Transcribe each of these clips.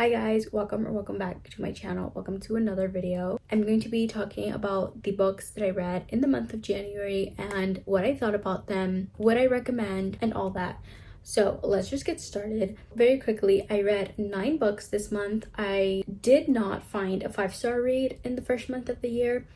Hi guys, welcome back to my channel. Welcome to another video. I'm going to be talking about the books that I read in the month of January and what I thought about them, what I recommend, and all that. So let's just get started. Very quickly, I read 9 books this month. I did not find a 5-star read in the first month of the year.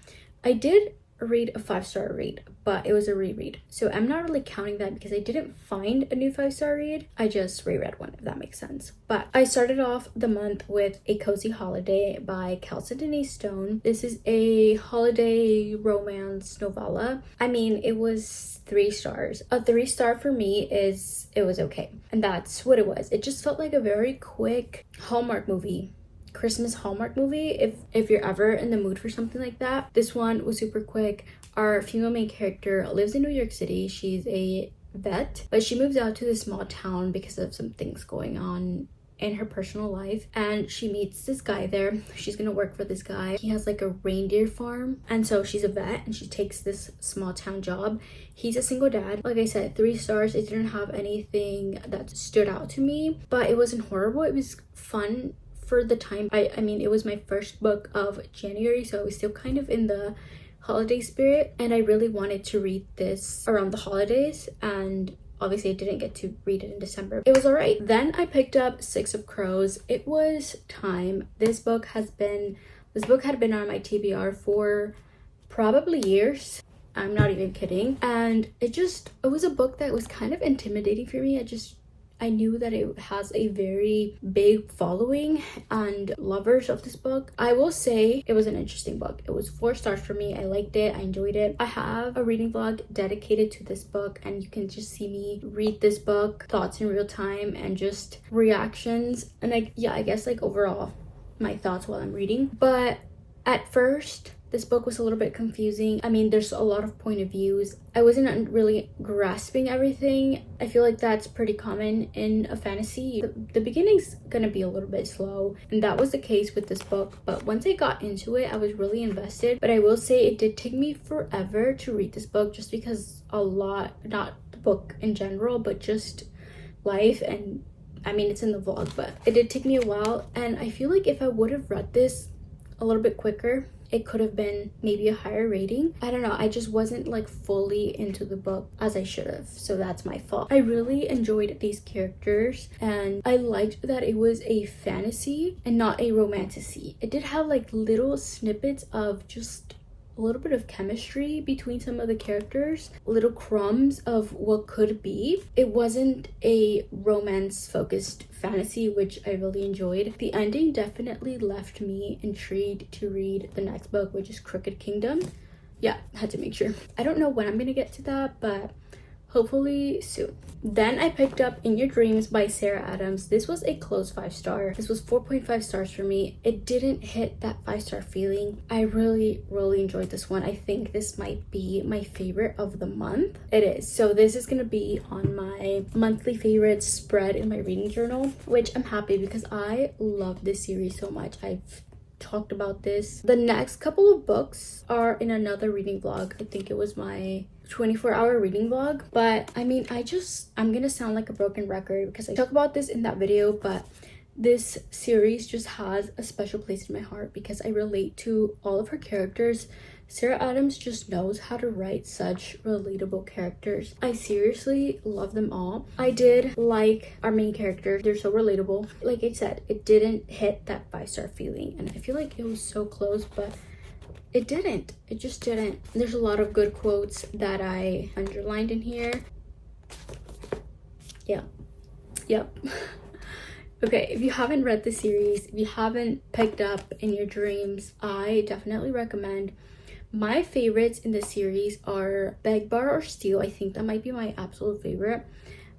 I did read a 5-star read, but it was a reread, so I'm not really counting that because I didn't find a new 5-star read. I just reread one, if that makes sense. But I started off the month with A Cozy Holiday by Kelsey Denise Stone. This is a holiday romance novella. I mean, it was 3 stars. A 3-star for me is it was okay, and that's what it was. It just felt like a very quick Hallmark movie, Christmas Hallmark movie, if you're ever in the mood for something like that. This one was super quick. Our female main character lives in New York City. She's a vet, but she moves out to this small town because of some things going on in her personal life, and she meets this guy there. She's gonna work for this guy. He has like a reindeer farm, and so she's a vet and she takes this small town job. He's a single dad. Like I said, 3 stars. It didn't have anything that stood out to me, but it wasn't horrible. It was fun for the time. I mean, it was my first book of January, so I was still kind of in the holiday spirit, and I really wanted to read this around the holidays, and obviously I didn't get to read it in December. It was all right. Then I picked up 6 of Crows. It was time. This book had been on my TBR for probably years. I'm not even kidding. And it was a book that was kind of intimidating for me. I knew that it has a very big following and lovers of this book. I will say it was an interesting book. It was 4 stars for me. I liked it. I enjoyed it. I have a reading vlog dedicated to this book, and you can just see me read this book, thoughts in real time, and just reactions. And I guess like overall my thoughts while I'm reading. But at first, this book was a little bit confusing. I mean, there's a lot of point of views. I wasn't really grasping everything. I feel like that's pretty common in a fantasy. The beginning's gonna be a little bit slow, and that was the case with this book. But once I got into it, I was really invested. But I will say it did take me forever to read this book, just because not the book in general, but just life. And I mean, it's in the vlog, but it did take me a while. And I feel like if I would have read this a little bit quicker, it could have been maybe a higher rating. I don't know, I just wasn't like fully into the book as I should have, so that's my fault. I really enjoyed these characters, and I liked that it was a fantasy and not a romantasy. It did have like little snippets of just a little bit of chemistry between some of the characters, little crumbs of what could be. It wasn't a romance focused fantasy, which I really enjoyed. The ending definitely left me intrigued to read the next book, which is Crooked Kingdom. Yeah, had to make sure. I don't know when I'm gonna get to that, but hopefully soon. Then I picked up In Your Dreams by Sarah Adams. This was a close 5-star. This was 4.5 stars for me. It didn't hit that 5-star feeling. I really enjoyed this one. I think this might be my favorite of the month. It is. So this is gonna be on my monthly favorites spread in my reading journal, which I'm happy because I love this series so much. I've talked about this. The next couple of books are in another reading vlog. I think it was my 24-hour reading vlog, but I mean, I'm gonna sound like a broken record because I talk about this in that video, but this series just has a special place in my heart because I relate to all of her characters. Sarah Adams just knows how to write such relatable characters. I seriously love them all. I did like our main characters. They're so relatable. Like I said, it didn't hit that 5-star feeling, and I feel like it was so close, but it didn't. It just didn't. There's a lot of good quotes that I underlined in here. Yep. Okay, if you haven't read the series, if you haven't picked up In Your Dreams, I definitely recommend. My favorites in the series are Beg, Borrow, or Steal. I think that might be my absolute favorite.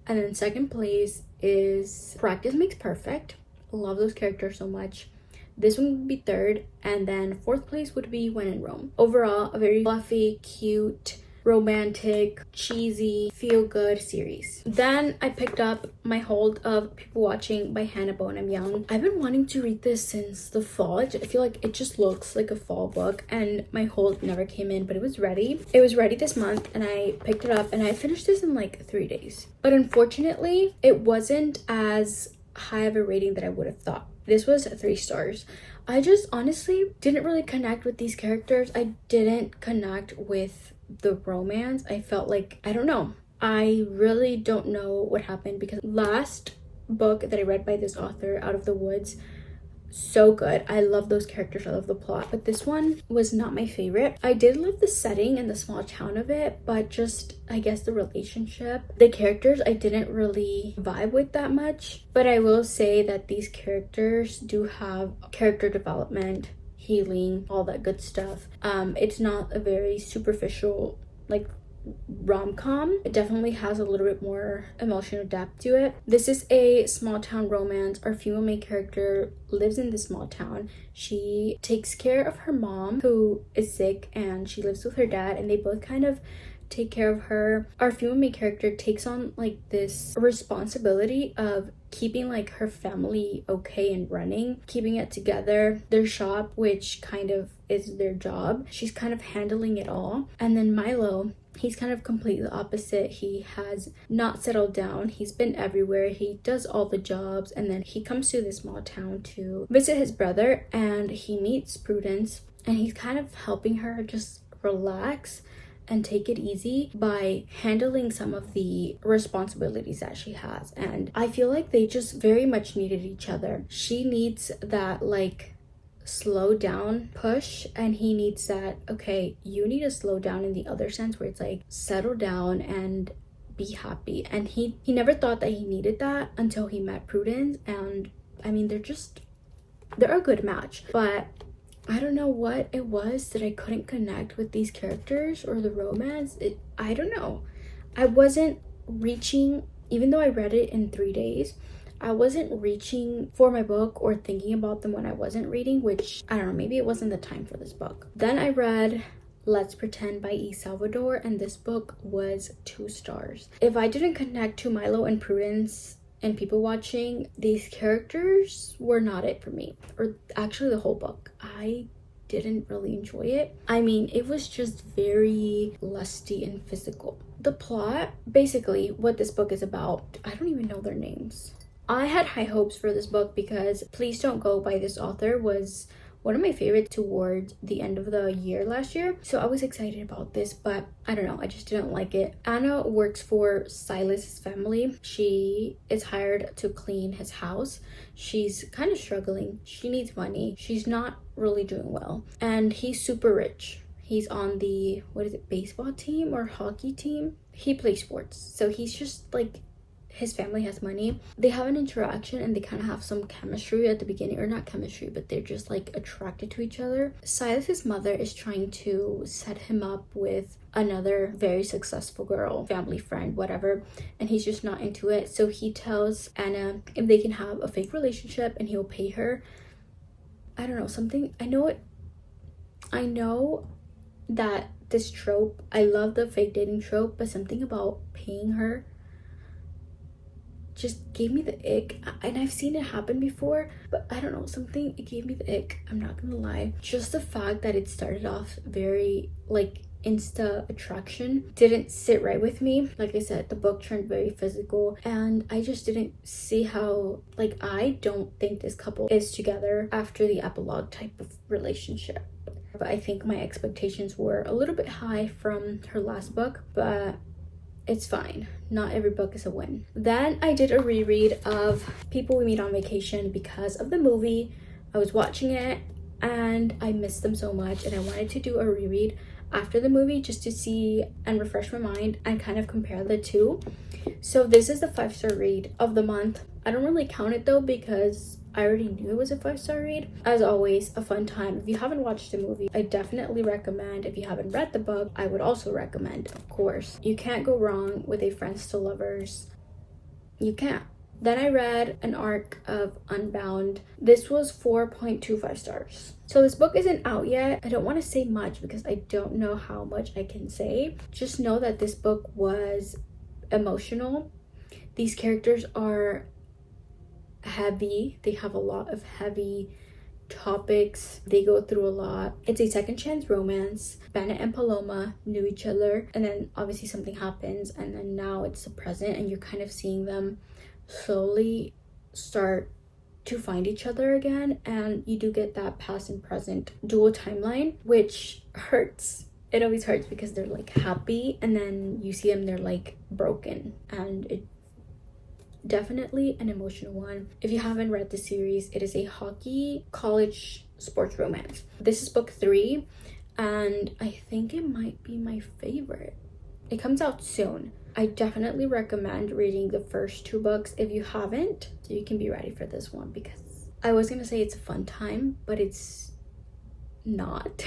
And then second place is Practice Makes Perfect. I love those characters so much. This one would be third, and then 4th place would be When in Rome. Overall, a very fluffy, cute, romantic, cheesy, feel-good series. Then I picked up My Hold of People Watching by Hannah Bonham Young. I've been wanting to read this since the fall. I feel like it just looks like a fall book, and My Hold never came in, but it was ready. It was ready this month, and I picked it up, and I finished this in like 3 days. But unfortunately, it wasn't as high of a rating that I would have thought. This was 3 stars. I just honestly didn't really connect with these characters. I didn't connect with the romance. I felt like, I don't know. I really don't know what happened, because last book that I read by this author, Out of the Woods, so good. I love those characters, I love the plot, but this one was not my favorite. I did love the setting and the small town of it, but just, I guess, the relationship, the characters, I didn't really vibe with that much. But I will say that these characters do have character development, healing, all that good stuff. It's not a very superficial like rom-com. It definitely has a little bit more emotional depth to it. This is a small town romance. Our female main character lives in this small town. She takes care of her mom, who is sick, and she lives with her dad, and they both kind of take care of her. Our female main character takes on like this responsibility of keeping like her family okay and running, keeping it together, their shop, which kind of is their job. She's kind of handling it all. And then Milo, he's kind of completely the opposite. He has not settled down. He's been everywhere. He does all the jobs, and then he comes to this small town to visit his brother, and he meets Prudence, and he's kind of helping her just relax and take it easy by handling some of the responsibilities that she has. And I feel like they just very much needed each other. She needs that like slow down push, and he needs that, okay, you need to slow down in the other sense, where it's like settle down and be happy. And he never thought that he needed that until he met Prudence. And I mean, they're a good match, but I don't know what it was that I couldn't connect with these characters or the romance. I don't know. I wasn't reaching, even though I read it in 3 days, I wasn't reaching for my book or thinking about them when I wasn't reading, which, I don't know, maybe it wasn't the time for this book. Then I read Let's Pretend by E. Salvador, and this book was 2 stars. If I didn't connect to Milo and Prudence and people watching, these characters were not it for me. Or actually the whole book. I didn't really enjoy it. I mean, it was just very lusty and physical. The plot, basically what this book is about, I don't even know their names. I had high hopes for this book because Please Don't Go by this author was one of my favorites towards the end of the year last year. So I was excited about this, but I don't know, I just didn't like it. Anna works for Silas's family. She is hired to clean his house. She's kind of struggling. She needs money. She's not really doing well. And he's super rich. He's on the, baseball team or hockey team? He plays sports. So he's just like, his family has money. They have an interaction and they kind of have some chemistry at the beginning, or not chemistry, but they're just like attracted to each other. Silas's mother is trying to set him up with another very successful girl, family friend, whatever, and he's just not into it. So he tells Anna if they can have a fake relationship and he'll pay her, I don't know, something. I know that this trope, I love the fake dating trope, but something about paying her just gave me the ick. And I've seen it happen before, but I don't know, something, it gave me the ick, I'm not gonna lie. Just the fact that it started off very like insta attraction didn't sit right with me. Like I said, the book turned very physical, and I just didn't see how, like, I don't think this couple is together after the epilogue type of relationship. But I think my expectations were a little bit high from her last book, but it's fine. Not every book is a win. Then I did a reread of People We Meet on Vacation because of the movie. I was watching it and I missed them so much, and I wanted to do a reread after the movie just to see and refresh my mind and kind of compare the two. So this is the 5-star read of the month. I don't really count it though because I already knew it was a 5-star read. As always, a fun time. If you haven't watched the movie, I definitely recommend. If you haven't read the book, I would also recommend, of course. You can't go wrong with a Friends to Lovers. You can't. Then I read an arc of Unbound. This was 4.25 stars. So this book isn't out yet. I don't want to say much because I don't know how much I can say. Just know that this book was emotional. These characters are heavy. They have a lot of heavy topics. They go through a lot. It's a second chance romance. Bennett and Paloma knew each other, and then obviously something happens, and then now it's the present, and you're kind of seeing them slowly start to find each other again, and you do get that past and present dual timeline, which hurts. It always hurts because they're like happy and then you see them, they're like broken, and it definitely an emotional one. If you haven't read the series, it is a hockey college sports romance. This is book 3 and I think it might be my favorite. It comes out soon. I definitely recommend reading the first 2 books if you haven't, so you can be ready for this one, because I was gonna say it's a fun time, but it's not.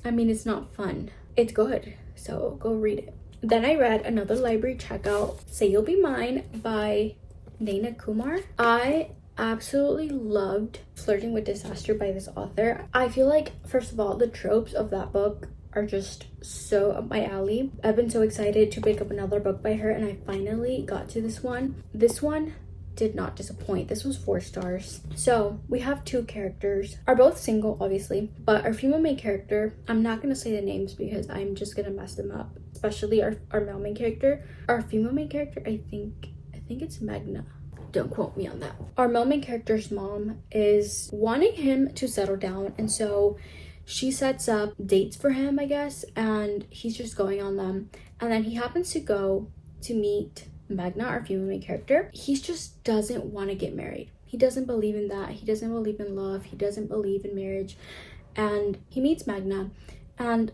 I mean, it's not fun. It's good, so go read it. Then I read another library checkout, Say You'll Be Mine by Naina Kumar. I absolutely loved Flirting with Disaster by this author. I feel like, first of all, the tropes of that book are just so up my alley. I've been so excited to pick up another book by her, and I finally got to this one. This one did not disappoint. This was 4 stars. So we have 2 characters, are both single obviously, but our female main character, I'm not gonna say the names because I'm just gonna mess them up, especially our male main character. Our female main character, I think it's Magna. Don't quote me on that. Our male main character's mom is wanting him to settle down, and so she sets up dates for him, I guess, and he's just going on them. And then he happens to go to meet Magna, our female main character. He just doesn't want to get married. He doesn't believe in that. He doesn't believe in love. He doesn't believe in marriage. And he meets Magna. And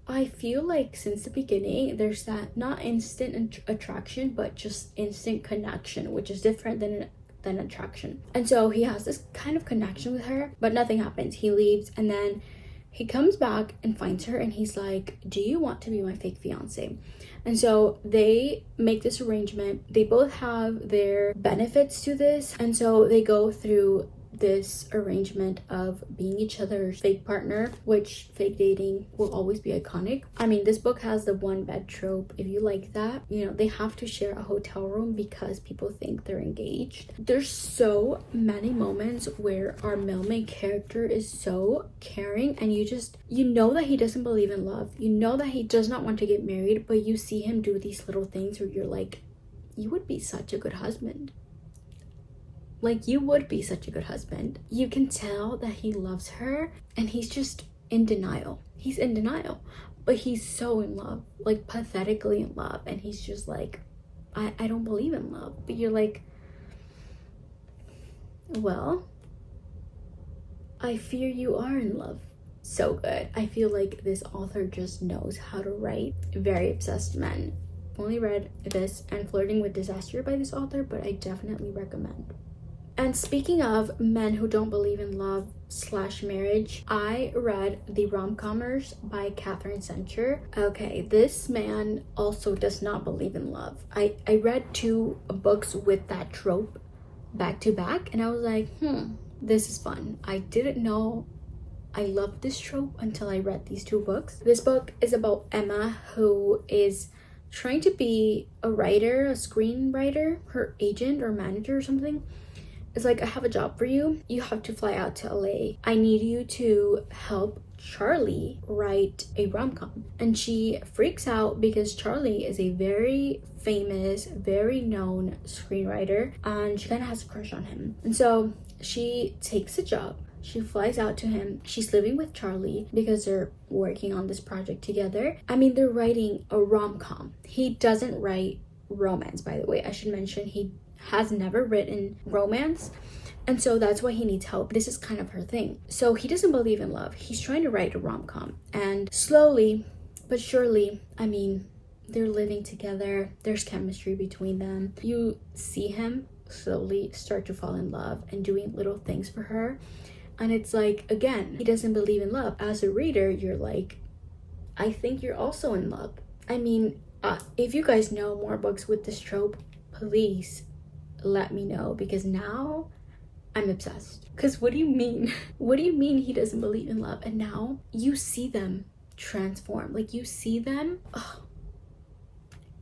I feel like since the beginning, there's that not instant attraction, but just instant connection, which is different than attraction. And so he has this kind of connection with her, but nothing happens. He leaves, and then he comes back and finds her, and he's like, do you want to be my fake fiance? And so they make this arrangement. They both have their benefits to this, and so they go through this arrangement of being each other's fake partner, which fake dating will always be iconic. I mean, this book has the 1 bed trope. If you like that, you know, they have to share a hotel room because people think they're engaged. There's so many moments where our male main character is so caring, and you know that he doesn't believe in love. You know that he does not want to get married, but you see him do these little things where you're like, you would be such a good husband. Like, you would be such a good husband. You can tell that he loves her, and he's just in denial. He's in denial, but he's so in love, like pathetically in love. And he's just like, I don't believe in love. But you're like, well, I fear you are in love. So good. I feel like this author just knows how to write very obsessed men. I've only read this and Flirting with Disaster by this author, but I definitely recommend. And speaking of men who don't believe in love / marriage, I read The Rom-Commers by Catherine Sencher. Okay, this man also does not believe in love. I read 2 books with that trope back to back, and I was like, this is fun. I didn't know I loved this trope until I read these 2 books. This book is about Emma, who is trying to be a writer, a screenwriter. Her agent or manager or something is like, I have a job for you. You have to fly out to LA. I need you to help Charlie write a rom-com. And she freaks out because Charlie is a very famous, very known screenwriter, and she kind of has a crush on him. And so she takes a job. She flies out to him. She's living with Charlie because they're working on this project together. I mean, they're writing a rom-com. He doesn't write romance, by the way. I should mention he has never written romance, and so that's why he needs help. This is kind of her thing. So he doesn't believe in love. He's trying to write a rom-com, and slowly but surely, I mean, they're living together. There's chemistry between them. You see him slowly start to fall in love and doing little things for her, and it's like, again, he doesn't believe in love. As a reader, you're like, I think you're also in love. I mean, if you guys know more books with this trope, please let me know, because now I'm obsessed. Because what do you mean? What do you mean he doesn't believe in love? And now you see them transform. Like, you see them,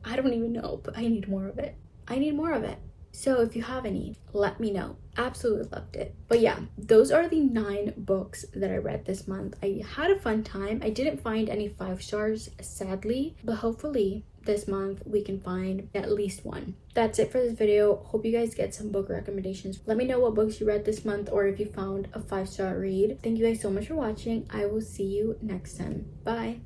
I don't even know, but I need more of it. I need more of it. So if you have any, let me know. Absolutely loved it. But yeah, those are the 9 books that I read this month. I had a fun time. I didn't find any 5 stars, sadly, but hopefully this month we can find at least one. That's it for this video. Hope you guys get some book recommendations. Let me know what books you read this month or if you found a 5-star read. Thank you guys so much for watching. I will see you next time. Bye.